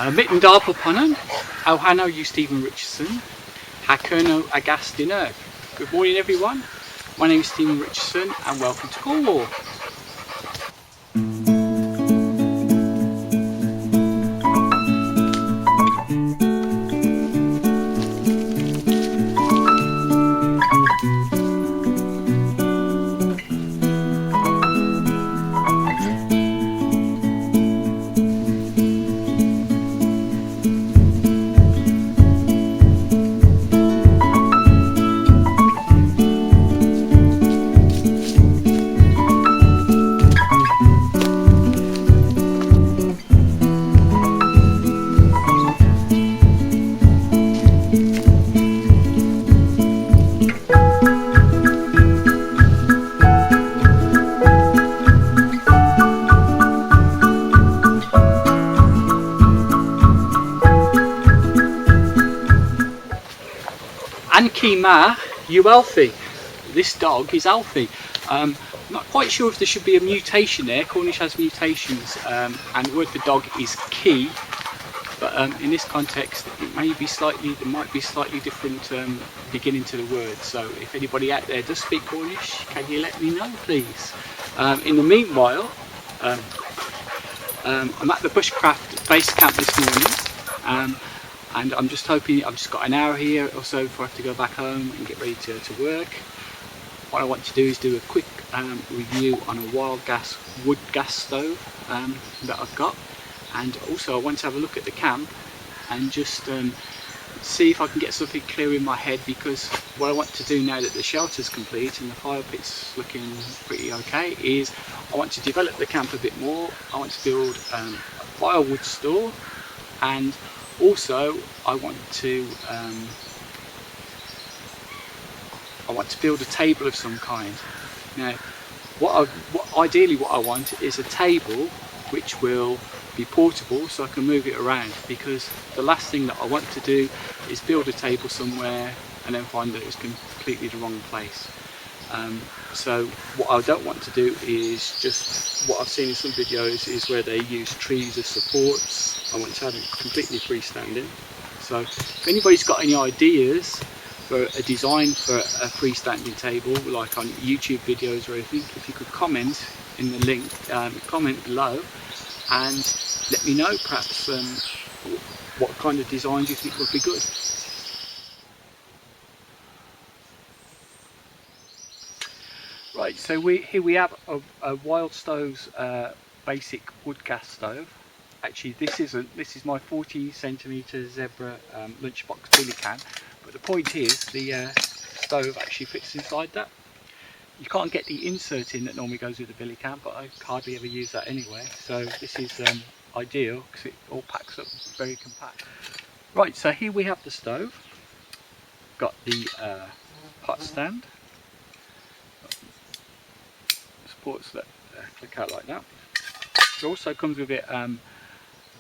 Mitten darp upon Ohano you Stephen Richardson, Hakerno Agastino. Good morning everyone, my name is Stephen Richardson and welcome to Cornwall. Ankima, you Alfie. This dog is Alfie. Not quite sure if there should be a mutation there. Cornish has mutations, and the word for dog is key. But in this context, it may be slightly. There might be slightly different beginning to the word. So if anybody out there does speak Cornish, can you let me know, please? In the meanwhile, I'm at the Bushcraft Basecamp this morning. And I'm just hoping, I've just got an hour here or so before I have to go back home and get ready to work. What I want to do is do a quick review on a Wildstoves Woodgas Stove that I've got, and also I want to have a look at the camp and just see if I can get something clear in my head, because what I want to do now that the shelter's complete and the fire pit's looking pretty okay is I want to develop the camp a bit more. I want to build a firewood store, and also I want to build a table of some kind. Now ideally what I want is a table which will be portable so I can move it around, because the last thing that I want to do is build a table somewhere and then find that it's completely the wrong place. So what I don't want to do is just what I've seen in some videos is where they use trees as supports. I want to have it completely freestanding. So if anybody's got any ideas for a design for a freestanding table, like on YouTube videos or anything, if you could comment in the link, comment below and let me know perhaps what kind of designs you think would be good. Right, so here we have a Wildstoves basic wood gas stove. Actually, this is my 40cm Zebra lunchbox billy can, but the point is the stove actually fits inside that. You can't get the insert in that normally goes with the billy can, but I hardly ever use that anyway, so this is ideal because it all packs up very compact. Right, so here we have the stove, got the pot stand, supports that click out like that. It also comes with it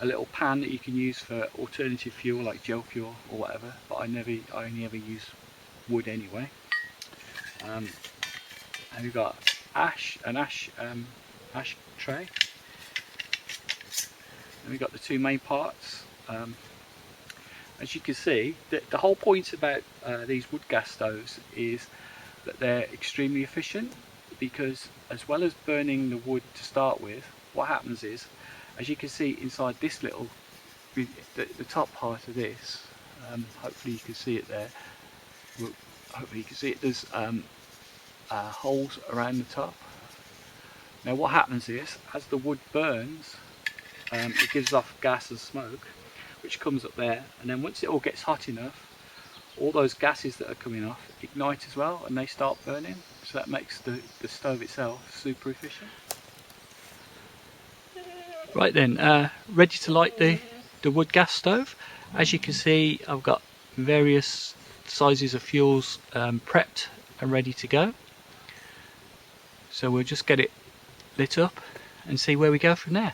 a little pan that you can use for alternative fuel like gel fuel or whatever, but I only ever use wood anyway. And we've got an ash tray, and we've got the two main parts. As you can see, the whole point about these wood gas stoves is that they're extremely efficient, because as well as burning the wood to start with, what happens is, as you can see inside this little, the top part of this, hopefully you can see it there, hopefully you can see it, there's holes around the top. Now what happens is, as the wood burns, it gives off gas and smoke, which comes up there, and then once it all gets hot enough, all those gases that are coming off ignite as well, and they start burning, so that makes the stove itself super efficient. Right then, ready to light the wood gas stove. As you can see, I've got various sizes of fuels prepped and ready to go, so we'll just get it lit up and see where we go from there.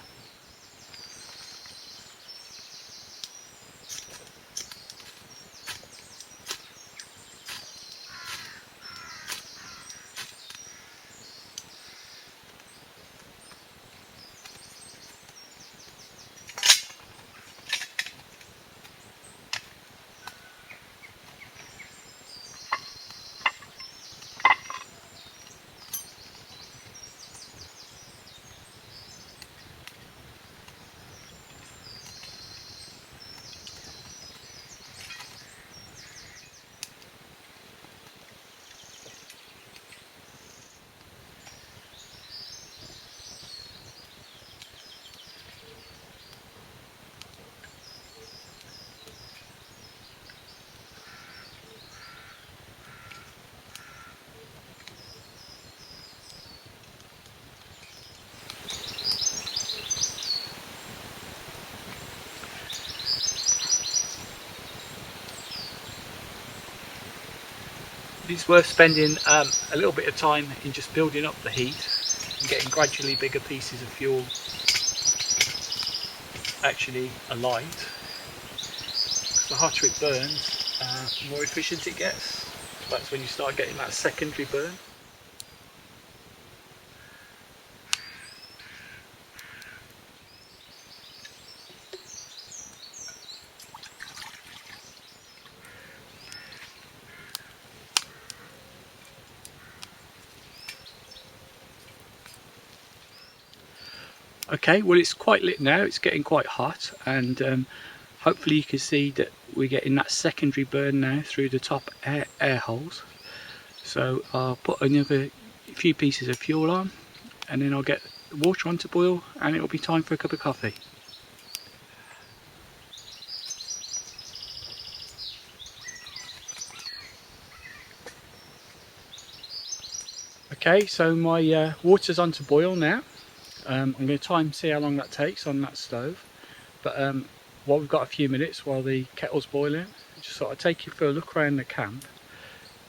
it's worth spending a little bit of time in just building up the heat and getting gradually bigger pieces of fuel actually alight. Because the hotter it burns, the more efficient it gets. That's when you start getting that secondary burn. Okay, well it's quite lit now, it's getting quite hot, and hopefully you can see that we're getting that secondary burn now through the top air holes. So I'll put another few pieces of fuel on, and then I'll get the water on to boil, and it'll be time for a cup of coffee. Okay, so my water's on to boil now. I'm going to try and see how long that takes on that stove, but while we've got a few minutes while the kettle's boiling, I just thought I'd take you for a look around the camp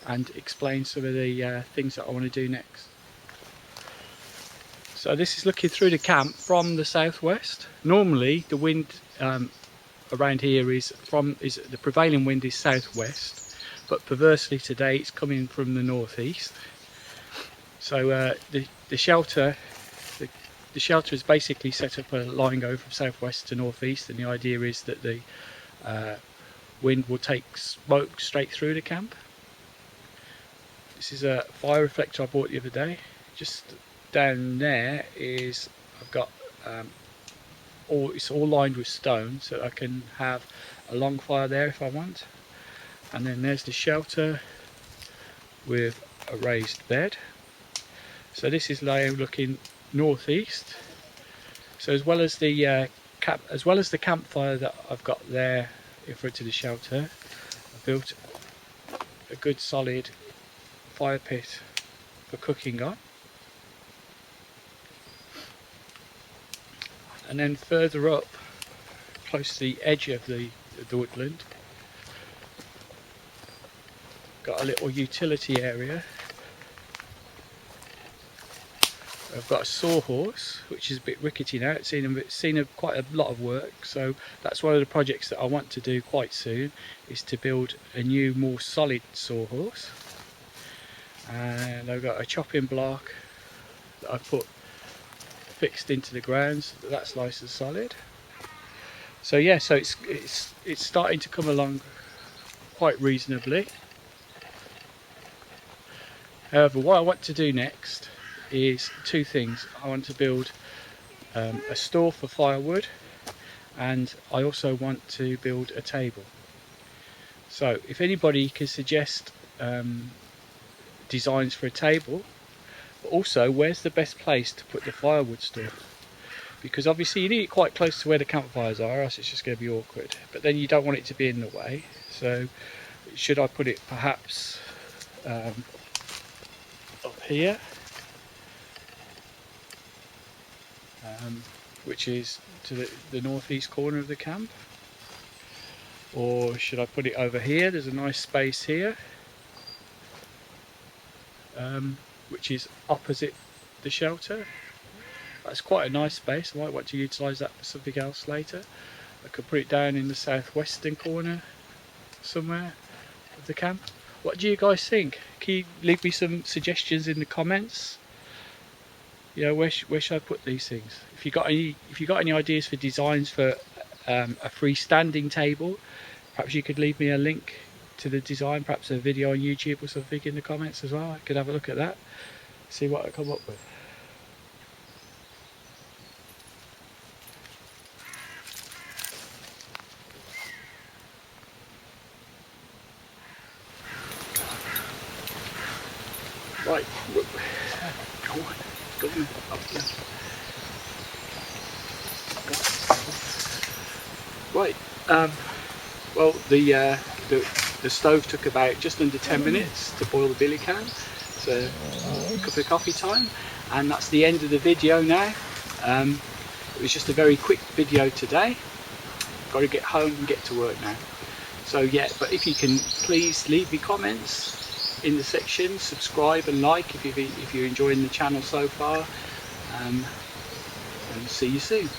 and explain some of the things that I want to do next. So this is looking through the camp from the southwest. Normally the wind around here is the prevailing wind is southwest, but perversely today it's coming from the northeast. So the shelter is basically set up a line going from southwest to northeast, and the idea is that the wind will take smoke straight through the camp. This is a fire reflector I bought the other day. Just down there is I've got it's all lined with stone, so I can have a long fire there if I want. And then there's the shelter with a raised bed. So this is layout looking northeast. So as well as the campfire that I've got there in front of the shelter, I've built a good solid fire pit for cooking on. And then further up, close to the edge of the woodland, got a little utility area. I've got a sawhorse, which is a bit rickety now. It's seen quite a lot of work, so that's one of the projects that I want to do quite soon, is to build a new, more solid sawhorse. And I've got a chopping block that I've put fixed into the ground, so that's nice and solid. So yeah, so it's starting to come along quite reasonably. However, what I want to do next is two things. I want to build a store for firewood, and I also want to build a table. So if anybody can suggest designs for a table, but also where's the best place to put the firewood store, because obviously you need it quite close to where the campfires are, or else it's just going to be awkward, but then you don't want it to be in the way. So should I put it perhaps up here, which is to the northeast corner of the camp, or should I put it over here? There's a nice space here, which is opposite the shelter. That's quite a nice space. I might want to utilise that for something else later. I could put it down in the southwestern corner somewhere of the camp. What do you guys think? Can you leave me some suggestions in the comments? You know, where should I put these things? If you got any ideas for designs for a freestanding table, perhaps you could leave me a link to the design, perhaps a video on YouTube or something in the comments as well. I could have a look at that, see what I come up with. Right, go on, up there. Right, well the stove took about just under 10 minutes to boil the billy can, so a cup of coffee time, and that's the end of the video now. It was just a very quick video today. Got to get home and get to work now. So yeah, but if you can please leave me comments, in the section, subscribe and like if you're enjoying the channel so far, and see you soon.